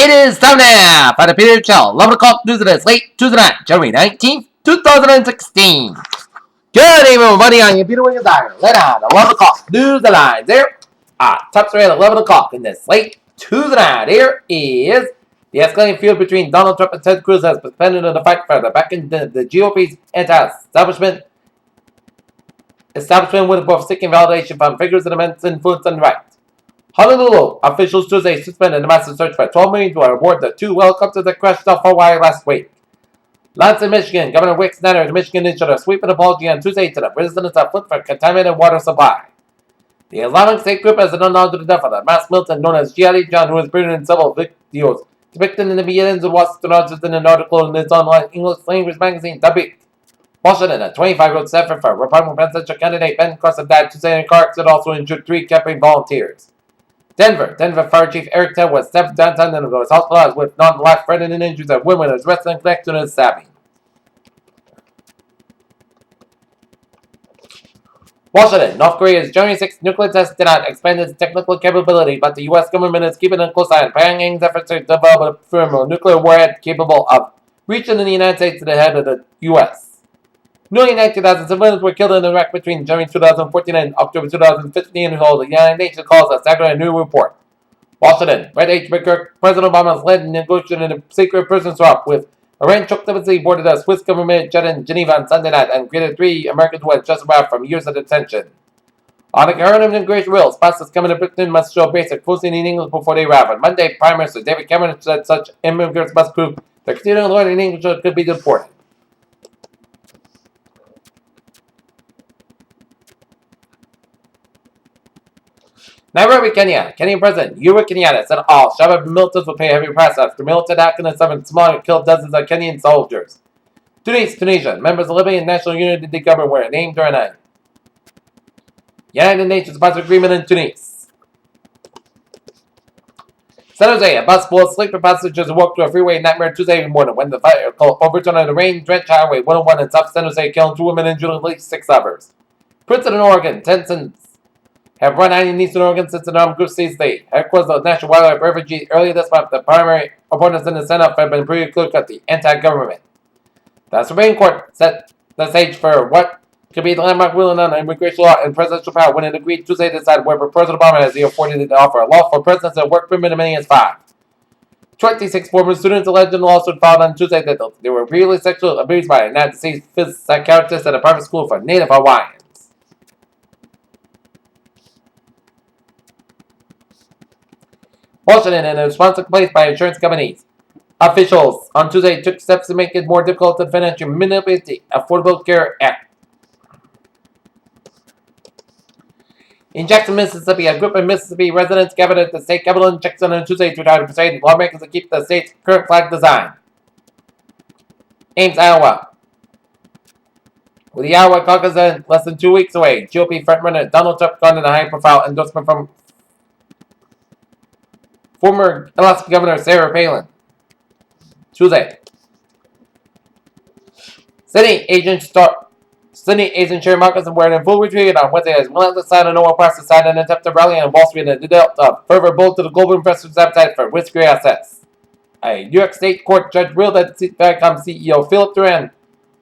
It is time now for the Peter Chill 11 o'clock news of this late Tuesday night, January 19th, 2016. Good evening, everybody. I'm your Peter Wiggins. Let on 11 o'clock news the lines here. Top story at 11 o'clock in this late Tuesday night here is the escalating feud between Donald Trump and Ted Cruz has suspended in the fight for the back in the GOP's anti-establishment with both seeking validation from figures of immense influence and right. Honolulu officials Tuesday suspended a massive search for $12 million to reward the two helicopters that crashed off Hawaii last week. Lansing, Michigan, Governor Rick Snyder of Michigan issued a sweeping apology on Tuesday to the residents of Flint for contaminated water supply. The Islamic State group has an unknown to the death of the mass militant known as Jihadi John, who was buried in several videos depicted in the millions of Washington artists in an article in its online English language magazine, The Beat. Washington, a 25-year-old staffer for Republican presidential candidate Ben Carson died Tuesday in a car accident, also injured 3 campaign volunteers. Denver Fire Chief Eric Ted was stabbed downtown and was hospitalized with non-life-threatening injuries and women was arrested in connection to the stabbing. Washington, North Korea's January 6th nuclear test did not expand its technical capability, but the U.S. government is keeping a close eye on Pyongyang's efforts to develop a firm nuclear warhead capable of reaching the United States to the head of the U.S. Nearly 9,000 civilians were killed in Iraq between January 2014 and October 2015, the United Nations calls a staggering new report. Washington, Red H. Baker, President Obama led negotiating a secret prison swap with Iran took embassy boarded a Swiss government jet in Geneva on Sunday night and greeted 3 Americans who had just arrived from years of detention. On the current immigration rules, passports coming to Britain must show basic fluency in English before they arrive. On Monday, Prime Minister David Cameron said such immigrants must prove their continuing learning English or could be deported. Nairobi, Kenya. Kenyan President Uhuru Kenyatta said all Shabab militants will pay a heavy price after militant attack in the 7th Somalia killed dozens of Kenyan soldiers. Tunisia. Members of the Libyan National Unity Government were named during a United Nations sponsored agreement in Tunis. San Jose, a bus full of sleeper passengers awoke to a freeway nightmare Tuesday morning when the vehicle overturned on the rain-drenched Highway 101 in South San Jose, killing 2 women and injuring at least 6 others. Princeton, Oregon, tensions have run high in Eastern Oregon since the armed group seized the headquarters of the National Wildlife Refuge earlier this month. The primary opponents in the Senate have been pretty clear-cut, the anti-government. The Supreme Court set the stage for what could be the landmark ruling on immigration law and presidential power when it agreed Tuesday to decide whether President Obama has the authority to offer a lawful presidents a work permit as many as 5. 26 former students alleged in the lawsuit filed on Tuesday that they were repeatedly sexually abused by a now deceased psychiatrist at a private school for Native Hawaiians. Washington, in a response to complaints by insurance companies, officials on Tuesday took steps to make it more difficult to financially manipulate the Affordable Care Act. In Jackson, Mississippi, a group of Mississippi residents gathered at the state capitol in Jackson on Tuesday to try to persuade lawmakers to keep the state's current flag design. Ames, Iowa. With the Iowa caucus less than 2 weeks away, GOP frontrunner Donald Trump garnered a high-profile endorsement from former Alaska Governor Sarah Palin. Tuesday. Senate agent Sherry Marcus were in full retreat on Wednesday as relentless side of Noah Price decided an attempt to rally on Wall Street and dealt a further blow to the global investors' appetite for riskier assets. A New York State court judge ruled that Viacom CEO Philip Duran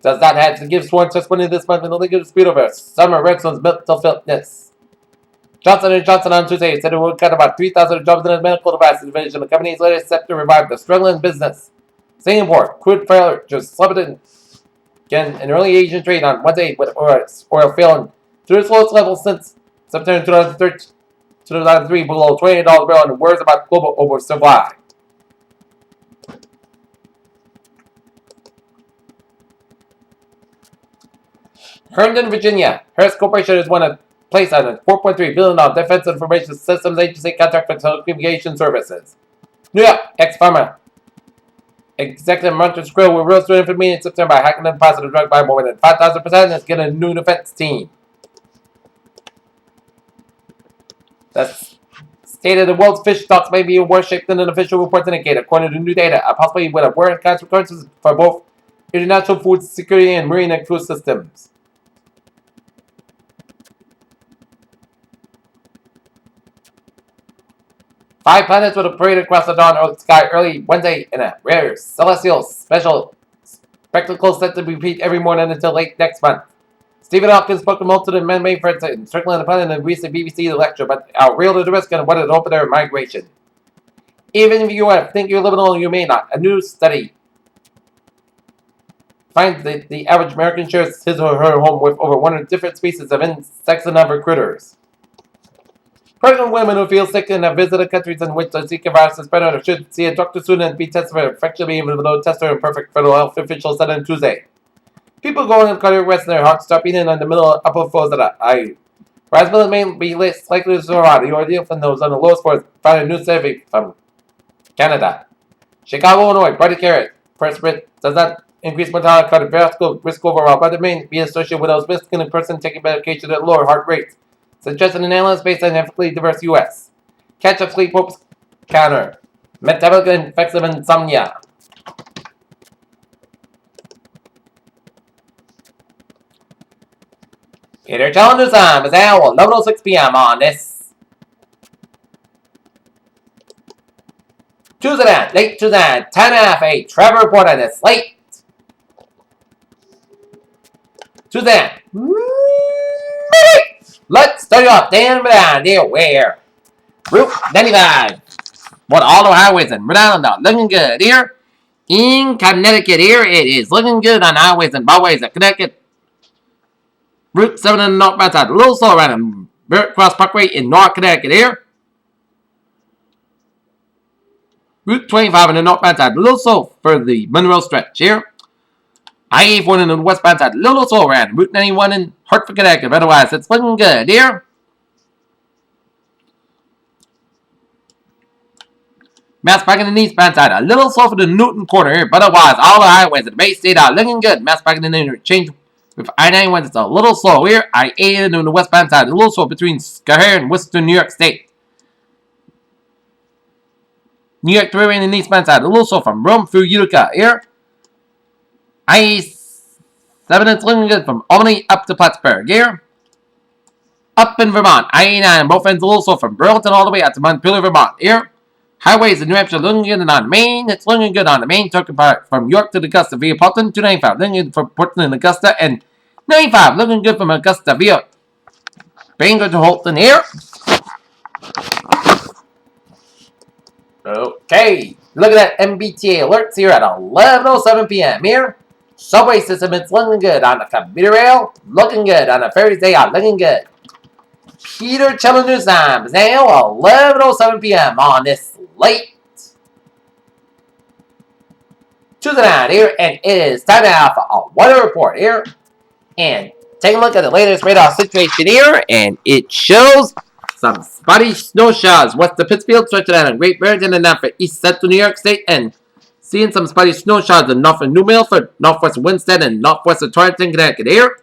does not have to give sworn testimony this month in the legal dispute over Summer Redson's mental fitness. Johnson & Johnson on Tuesday said it would cut about 3,000 jobs in its medical devices division. The company's latest step to revive the struggling business. Singapore, crude failure just plummeted again in early Asian trade on Wednesday with oil failing to its lowest level since September 2003 below $28 a barrel and worries about global oversupply. Herndon, Virginia. Harris Corporation has won a place on a $4.3 billion Defense Information Systems Agency contract for telecommunication services. New York, ex-pharma executive Martin Skrill will rose to infamy in September by hacking the positive drug by more than 5,000% and is getting a new defense team. That's stated the world's fish stocks may be in worse shape than an official reports indicate, according to new data, possibly with worse consequences for both international food security and marine ecosystems. 5 planets would have paraded across the dawn sky early Wednesday in a rare celestial special spectacle set to repeat every morning until late next month. Stephen Hawking spoke to multiple man-made friends circling the planet in a recent BBC lecture about how real the risk and what it opened their migration. Even if you think you're living alone, you may not. A new study finds that the average American shares his or her home with over 100 different species of insects and other critters. Pregnant women who feel sick and have visited countries in which the Zika virus is spread should see a doctor soon and be tested for infection, even though tests are imperfect, federal health officials said on Tuesday. People going on cardiac arrest in their hearts stop beating in the middle of upper floors of the eye. Rasmussen may be less likely to survive the ordeal from those on the lowest floors, found a new survey from Canada. Chicago, Illinois, Brady Carrot. Perspirate does not increase mortality cardiovascular risk overall, but it may be associated with those risks in a person taking medication at lower heart rates, suggesting an analysis based on ethnically diverse U.S. Catch-up sleep hopes counter. Metabolic effects of insomnia. Peter Challenge News Time is now 11:06 p.m. on this Tuesday night, late Tuesday night, 10:30, a Trevor report on this late Tuesday night. Let's start you off down down there where Route 95. What all the highways in Rhode Island are looking good here. In Connecticut here, it is looking good on highways and byways of Connecticut. Route 7 in the northbound side, a little slow around Barrett Cross Parkway in North Connecticut here. Route 25 in the northbound side, a little slow for the Monroe stretch here. I-81 in the westbound side, a little slow around Route 91 in Hartford, Connecticut. Otherwise, it's looking good here. Mass parking in the eastbound side, a little slow for the Newton corner here. But otherwise, all the highways in the Bay State are looking good. Mass parking in the interchange with I-91, it's a little slow here. I-80 in the westbound side, a little slow between Schoharie and Worcester, New York State. New York 3 in the eastbound side, a little slow from Rome through Utica here. I-7, it's looking good from Albany up to Plattsburgh here. Up in Vermont, I-89 both ends a little slow from Burlington all the way out to Montpelier, Vermont here. Highways in New Hampshire looking good, and on Maine, it's looking good on the Maine, talking about from York to Augusta via Portland, 295 looking good from Portland and Augusta, and 95 looking good from Augusta via Bangor to Holton here. Okay, look at that MBTA alerts here at 11:07 p.m. here. Subway system, it's looking good on the commuter rail, looking good on the ferries, they are looking good. Peter Challenge News Time is now 11:07 p.m. on this late Tuesday night here, and it is time now for a weather report here. And take a look at the latest radar situation here, and it shows some spotty snow showers west of Pittsfield, stretching out in Great Barrington and now for east central New York State, and seeing some spotty snow showers in north of New Milford, northwest Winston, and northwest of Torrington, Connecticut here.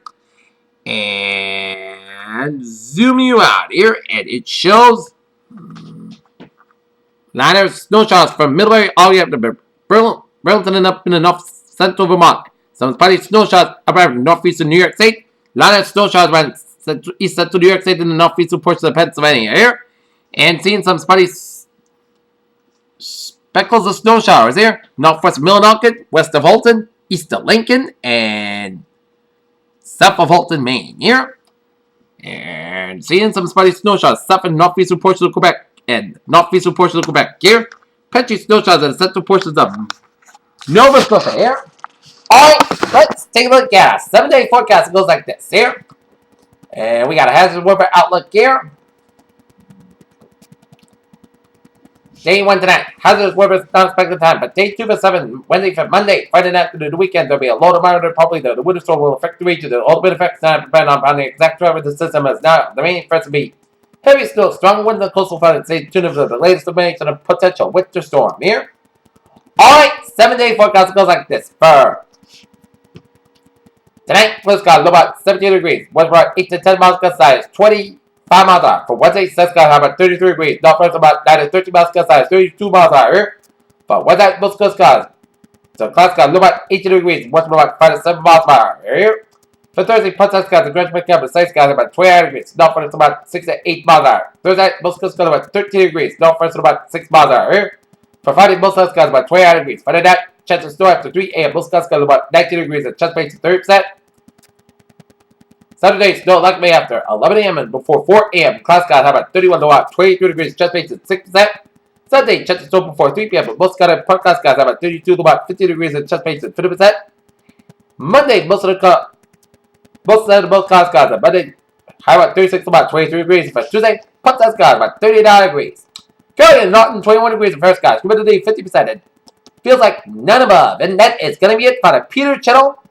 And zoom you out here, and it shows line of snow showers from Middlebury all the way up to Burlington and up in the north central Vermont. Some spotty snow showers up around northeastern New York State. Line of snow showers around east central New York State and the northeastern portions of Pennsylvania here. And seeing some spotty speckles of snow showers here. Northwest Millinocket, west of Holton, east of Lincoln, and south of Holton, Maine here. And seeing some spotty snow showers south and northeastern portions of Quebec and northeastern portions of Quebec here. Patchy snow showers in the central portions of Nova Scotia here. Alright, let's take a look at a 7-day forecast. It goes like this here. And we got a hazard weather outlook here. Day 1 tonight, hazardous weather is not expected time, but day 2 for 7, Wednesday for Monday, Friday night through the weekend, there'll be a low to moderate probably the winter storm will affect the region. The ultimate effects not depend on the exact driver of the system as now. The main threats will be heavy snow, strong winds and coastal flooding. Stay tuned for the latest information of potential winter storm here. Alright, 7-day forecast goes like this. For tonight, Florida low about 17 degrees. Winds about 8 to 10 miles gust 25 miles an hour. For Wednesday, Cisco about 33 degrees. Northwest about 9 to 13 miles gust 32 miles an hour. For Wednesday, Wisconsin, so clouds got low about 18 degrees. Winds about 5 to 7 miles an hour. Here. For Thursday, Podcast skies, the Grand Camp, the Sight skies about 29 degrees. North first about 6 to 8 miles an hour. Thursday, most skies about 13 degrees. North first about 6 miles an hour. For Friday, most skies about 29 degrees. Friday night, chance of snow after 3 a.m. Most skies about 19 degrees and chance of 30%. Saturday, snow likely after 11 a.m. and before 4 a.m. Cloud skies have about 31 to 23 degrees, chance of 6%. Sunday, chance of snow before 3 p.m. But most skies have about 32 to 50 degrees and chance of 50%. Monday, most clouds skies on Monday, high about 36 to about 23 degrees. For Tuesday, podcast skies about 39 degrees. Currently in Norton, 21 degrees in first skies. Humidity 50%. And feels like none above. And that is going to be it for the Peter Channel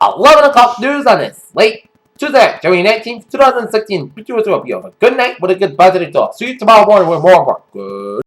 11 o'clock news on this late Tuesday, January 19th, 2016. Good night with a good positive talk. See you tomorrow morning with more. Good.